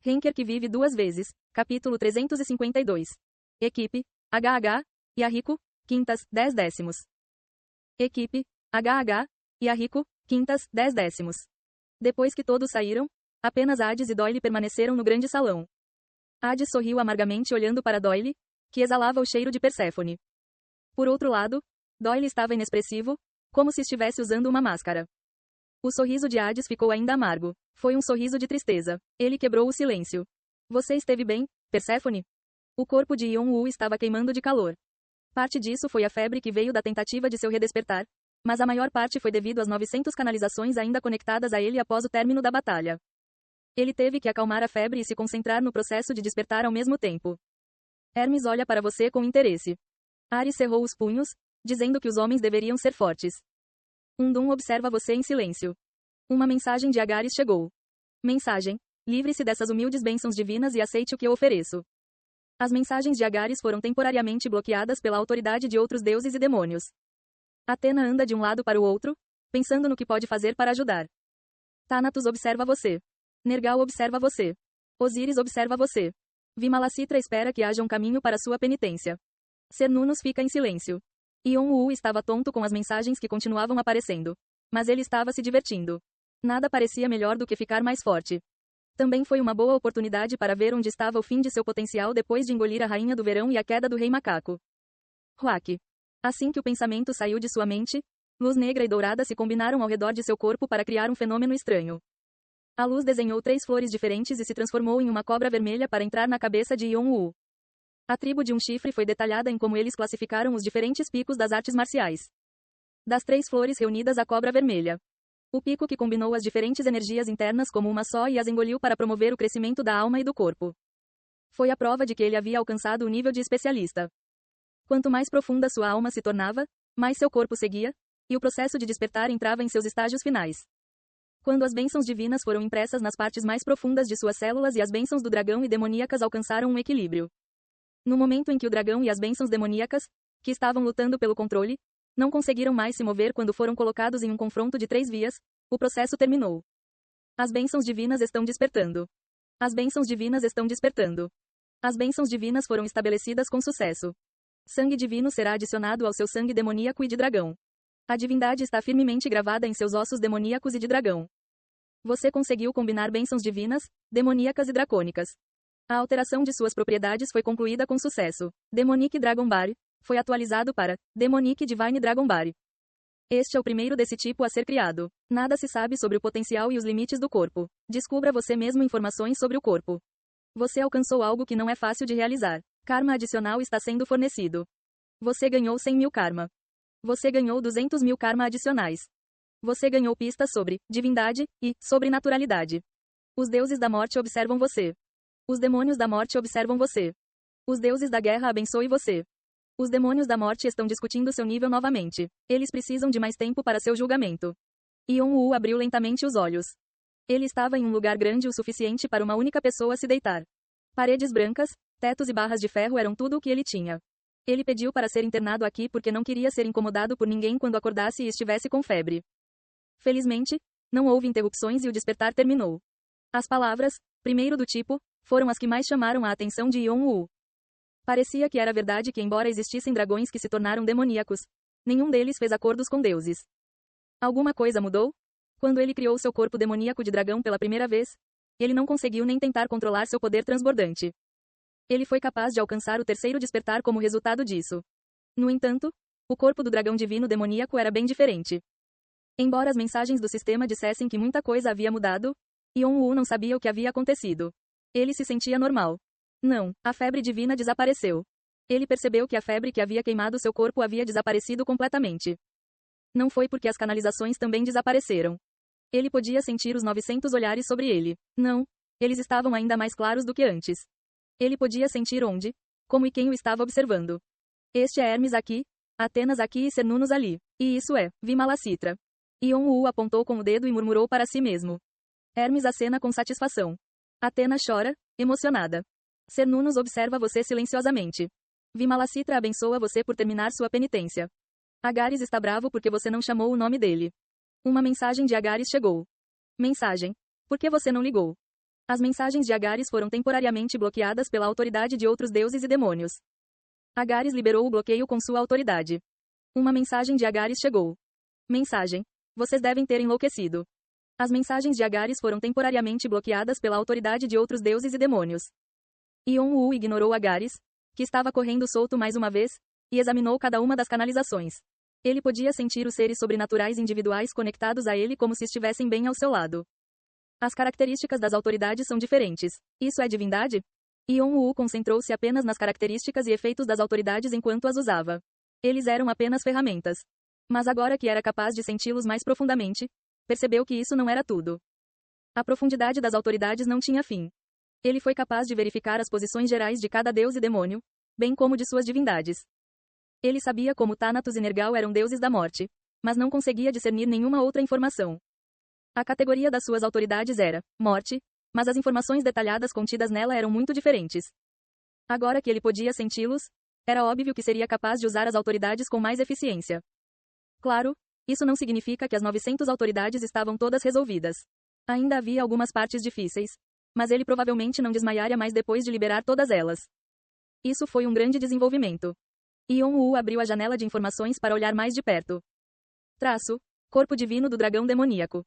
Henker que vive duas vezes. Capítulo 352. Equipe, HH, Yahiko, quintas, 10 décimos. Equipe, HH, Yahiko, quintas, 10 décimos. Depois que todos saíram, apenas Hades e Doyle permaneceram no grande salão. Hades sorriu amargamente olhando para Doyle, que exalava o cheiro de Perséfone. Por outro lado, Doyle estava inexpressivo, como se estivesse usando uma máscara. O sorriso de Hades ficou ainda amargo. Foi um sorriso de tristeza. Ele quebrou o silêncio. Você esteve bem, Perséfone? O corpo de Yeon-woo estava queimando de calor. Parte disso foi a febre que veio da tentativa de seu redespertar, mas a maior parte foi devido às 900 canalizações ainda conectadas a ele após o término da batalha. Ele teve que acalmar a febre e se concentrar no processo de despertar ao mesmo tempo. Hermes olha para você com interesse. Ares cerrou os punhos, dizendo que os homens deveriam ser fortes. Undum observa você em silêncio. Uma mensagem de Agares chegou. Mensagem: livre-se dessas humildes bênçãos divinas e aceite o que eu ofereço. As mensagens de Agares foram temporariamente bloqueadas pela autoridade de outros deuses e demônios. Atena anda de um lado para o outro, pensando no que pode fazer para ajudar. Thanatos observa você. Nergal observa você. Osíris observa você. Vimalacitra espera que haja um caminho para sua penitência. Cernunnos fica em silêncio. Yeon-woo estava tonto com as mensagens que continuavam aparecendo. Mas ele estava se divertindo. Nada parecia melhor do que ficar mais forte. Também foi uma boa oportunidade para ver onde estava o fim de seu potencial depois de engolir a Rainha do Verão e a queda do Rei Macaco. Huak. Assim que o pensamento saiu de sua mente, luz negra e dourada se combinaram ao redor de seu corpo para criar um fenômeno estranho. A luz desenhou 3 flores diferentes e se transformou em uma cobra vermelha para entrar na cabeça de Yeon-woo. A tribo de um chifre foi detalhada em como eles classificaram os diferentes picos das artes marciais. Das 3 flores reunidas a cobra vermelha. O pico que combinou as diferentes energias internas como uma só e as engoliu para promover o crescimento da alma e do corpo. Foi a prova de que ele havia alcançado o nível de especialista. Quanto mais profunda sua alma se tornava, mais seu corpo seguia, e o processo de despertar entrava em seus estágios finais. Quando as bênçãos divinas foram impressas nas partes mais profundas de suas células e as bênçãos do dragão e demoníacas alcançaram um equilíbrio. No momento em que o dragão e as bênçãos demoníacas, que estavam lutando pelo controle, não conseguiram mais se mover quando foram colocados em um confronto de 3 vias, o processo terminou. As bênçãos divinas estão despertando. As bênçãos divinas estão despertando. As bênçãos divinas foram estabelecidas com sucesso. Sangue divino será adicionado ao seu sangue demoníaco e de dragão. A divindade está firmemente gravada em seus ossos demoníacos e de dragão. Você conseguiu combinar bênçãos divinas, demoníacas e dracônicas. A alteração de suas propriedades foi concluída com sucesso. Demonic Dragon Bar foi atualizado para Demonic Divine Dragon Bar. Este é o primeiro desse tipo a ser criado. Nada se sabe sobre o potencial e os limites do corpo. Descubra você mesmo informações sobre o corpo. Você alcançou algo que não é fácil de realizar. Karma adicional está sendo fornecido. Você ganhou 100.000 karma. Você ganhou 200.000 karma adicionais. Você ganhou pistas sobre divindade e sobrenaturalidade. Os deuses da morte observam você. Os demônios da morte observam você. Os deuses da guerra abençoem você. Os demônios da morte estão discutindo seu nível novamente. Eles precisam de mais tempo para seu julgamento. Yeon-woo abriu lentamente os olhos. Ele estava em um lugar grande o suficiente para uma única pessoa se deitar. Paredes brancas, tetos e barras de ferro eram tudo o que ele tinha. Ele pediu para ser internado aqui porque não queria ser incomodado por ninguém quando acordasse e estivesse com febre. Felizmente, não houve interrupções e o despertar terminou. As palavras, primeiro do tipo, foram as que mais chamaram a atenção de Yeon-woo. Parecia que era verdade que embora existissem dragões que se tornaram demoníacos, nenhum deles fez acordos com deuses. Alguma coisa mudou? Quando ele criou seu corpo demoníaco de dragão pela primeira vez, ele não conseguiu nem tentar controlar seu poder transbordante. Ele foi capaz de alcançar o terceiro despertar como resultado disso. No entanto, o corpo do dragão divino demoníaco era bem diferente. Embora as mensagens do sistema dissessem que muita coisa havia mudado, Yeon-woo não sabia o que havia acontecido. Ele se sentia normal. Não, a febre divina desapareceu. Ele percebeu que a febre que havia queimado seu corpo havia desaparecido completamente. Não foi porque as canalizações também desapareceram. Ele podia sentir os 900 olhares sobre ele. Não, eles estavam ainda mais claros do que antes. Ele podia sentir onde, como e quem o estava observando. Este é Hermes aqui, Atenas aqui e Cernunnos ali. E isso é Vimalacitra. Yeon-woo apontou com o dedo e murmurou para si mesmo. Hermes acena com satisfação. Atena chora, emocionada. Cernunnos observa você silenciosamente. Vimalacitra abençoa você por terminar sua penitência. Agares está bravo porque você não chamou o nome dele. Uma mensagem de Agares chegou. Mensagem. Por que você não ligou? As mensagens de Agares foram temporariamente bloqueadas pela autoridade de outros deuses e demônios. Agares liberou o bloqueio com sua autoridade. Uma mensagem de Agares chegou. Mensagem: vocês devem ter enlouquecido. As mensagens de Agares foram temporariamente bloqueadas pela autoridade de outros deuses e demônios. Yon-Wu ignorou Agares, que estava correndo solto mais uma vez, e examinou cada uma das canalizações. Ele podia sentir os seres sobrenaturais individuais conectados a ele como se estivessem bem ao seu lado. As características das autoridades são diferentes. Isso é divindade? Yon-Wu concentrou-se apenas nas características e efeitos das autoridades enquanto as usava. Eles eram apenas ferramentas. Mas agora que era capaz de senti-los mais profundamente, percebeu que isso não era tudo. A profundidade das autoridades não tinha fim. Ele foi capaz de verificar as posições gerais de cada deus e demônio, bem como de suas divindades. Ele sabia como Thanatos e Nergal eram deuses da morte, mas não conseguia discernir nenhuma outra informação. A categoria das suas autoridades era morte, mas as informações detalhadas contidas nela eram muito diferentes. Agora que ele podia senti-los, era óbvio que seria capaz de usar as autoridades com mais eficiência. Claro, isso não significa que as 900 autoridades estavam todas resolvidas. Ainda havia algumas partes difíceis, mas ele provavelmente não desmaiaria mais depois de liberar todas elas. Isso foi um grande desenvolvimento. Yon-Wu abriu a janela de informações para olhar mais de perto. Traço: corpo divino do dragão demoníaco.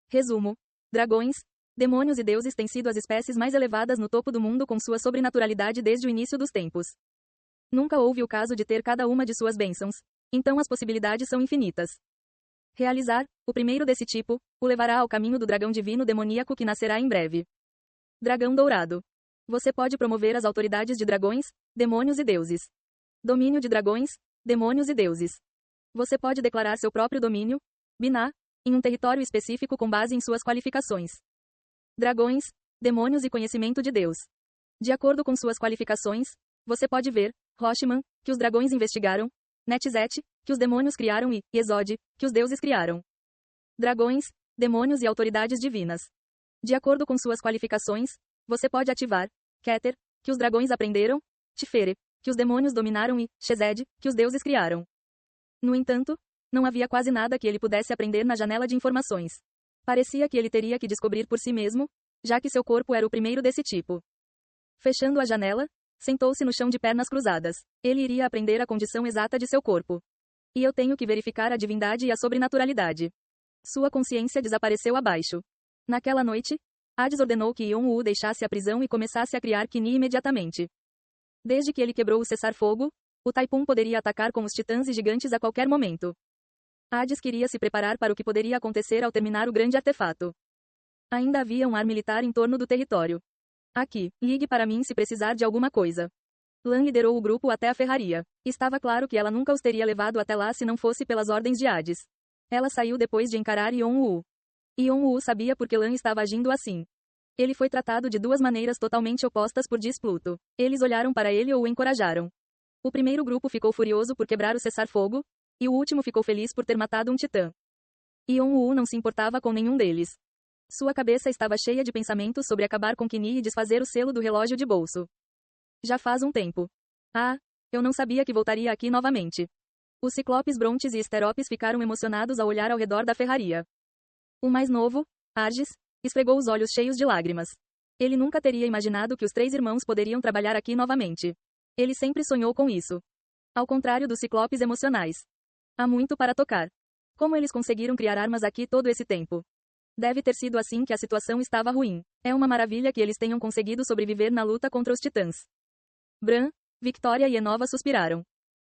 Resumo: dragões, demônios e deuses têm sido as espécies mais elevadas no topo do mundo com sua sobrenaturalidade desde o início dos tempos. Nunca houve o caso de ter cada uma de suas bênçãos, então as possibilidades são infinitas. Realizar o primeiro desse tipo o levará ao caminho do dragão divino demoníaco que nascerá em breve. Dragão dourado. Você pode promover as autoridades de dragões, demônios e deuses. Domínio de dragões, demônios e deuses. Você pode declarar seu próprio domínio, Binah, em um território específico com base em suas qualificações. Dragões, demônios e conhecimento de Deus. De acordo com suas qualificações, você pode ver Roshman, que os dragões investigaram, Netzet, que os demônios criaram e Exod, que os deuses criaram. Dragões, demônios e autoridades divinas. De acordo com suas qualificações, você pode ativar Keter, que os dragões aprenderam, Tifere, que os demônios dominaram e Shezed, que os deuses criaram. No entanto, não havia quase nada que ele pudesse aprender na janela de informações. Parecia que ele teria que descobrir por si mesmo, já que seu corpo era o primeiro desse tipo. Fechando a janela, sentou-se no chão de pernas cruzadas. Ele iria aprender a condição exata de seu corpo. E eu tenho que verificar a divindade e a sobrenaturalidade. Sua consciência desapareceu abaixo. Naquela noite, Hades ordenou que Yon-Wu deixasse a prisão e começasse a criar Qini imediatamente. Desde que ele quebrou o cessar-fogo, o Taipum poderia atacar com os titãs e gigantes a qualquer momento. Hades queria se preparar para o que poderia acontecer ao terminar o grande artefato. Ainda havia um ar militar em torno do território. Aqui, ligue para mim se precisar de alguma coisa. Lan liderou o grupo até a ferraria. Estava claro que ela nunca os teria levado até lá se não fosse pelas ordens de Hades. Ela saiu depois de encarar Yon-Wu. Yon-Wu sabia por que Lan estava agindo assim. Ele foi tratado de duas maneiras totalmente opostas por Displuto. Eles olharam para ele ou o encorajaram. O primeiro grupo ficou furioso por quebrar o cessar-fogo, e o último ficou feliz por ter matado um titã. Yon-Wu não se importava com nenhum deles. Sua cabeça estava cheia de pensamentos sobre acabar com Qini e desfazer o selo do relógio de bolso. Já faz um tempo. Ah, eu não sabia que voltaria aqui novamente. Os ciclopes Brontes e Esteropes ficaram emocionados ao olhar ao redor da ferraria. O mais novo, Arges, esfregou os olhos cheios de lágrimas. Ele nunca teria imaginado que os três irmãos poderiam trabalhar aqui novamente. Ele sempre sonhou com isso. Ao contrário dos ciclopes emocionais. Há muito para tocar. Como eles conseguiram criar armas aqui todo esse tempo? Deve ter sido assim que a situação estava ruim. É uma maravilha que eles tenham conseguido sobreviver na luta contra os titãs. Bran, Victoria e Enova suspiraram.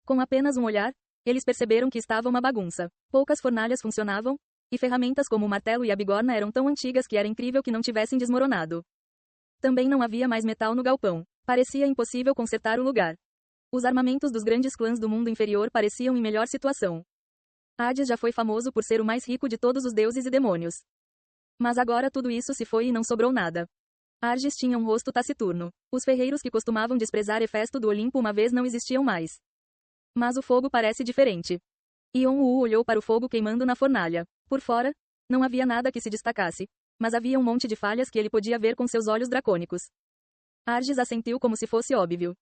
Com apenas um olhar, eles perceberam que estava uma bagunça. Poucas fornalhas funcionavam, e ferramentas como o martelo e a bigorna eram tão antigas que era incrível que não tivessem desmoronado. Também não havia mais metal no galpão. Parecia impossível consertar o lugar. Os armamentos dos grandes clãs do mundo inferior pareciam em melhor situação. Hades já foi famoso por ser o mais rico de todos os deuses e demônios. Mas agora tudo isso se foi e não sobrou nada. Arges tinha um rosto taciturno. Os ferreiros que costumavam desprezar Hefesto do Olimpo uma vez não existiam mais. Mas o fogo parece diferente. Yon-Wu olhou para o fogo queimando na fornalha. Por fora, não havia nada que se destacasse, mas havia um monte de falhas que ele podia ver com seus olhos dracônicos. Arges assentiu como se fosse óbvio.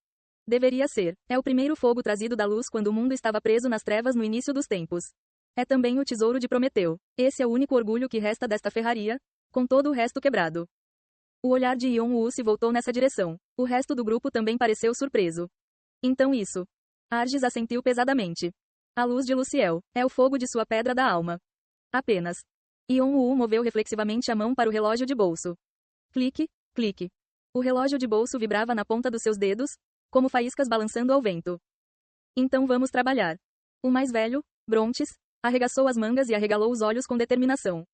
Deveria ser. É o primeiro fogo trazido da luz quando o mundo estava preso nas trevas no início dos tempos. É também o tesouro de Prometeu. Esse é o único orgulho que resta desta ferraria, com todo o resto quebrado. O olhar de Yon-woo se voltou nessa direção. O resto do grupo também pareceu surpreso. Então isso. Argis assentiu pesadamente. A luz de Luciel é o fogo de sua pedra da alma. Apenas. Yon-woo moveu reflexivamente a mão para o relógio de bolso. Clique, clique. O relógio de bolso vibrava na ponta dos seus dedos, como faíscas balançando ao vento. Então vamos trabalhar. O mais velho, Brontes, arregaçou as mangas e arregalou os olhos com determinação.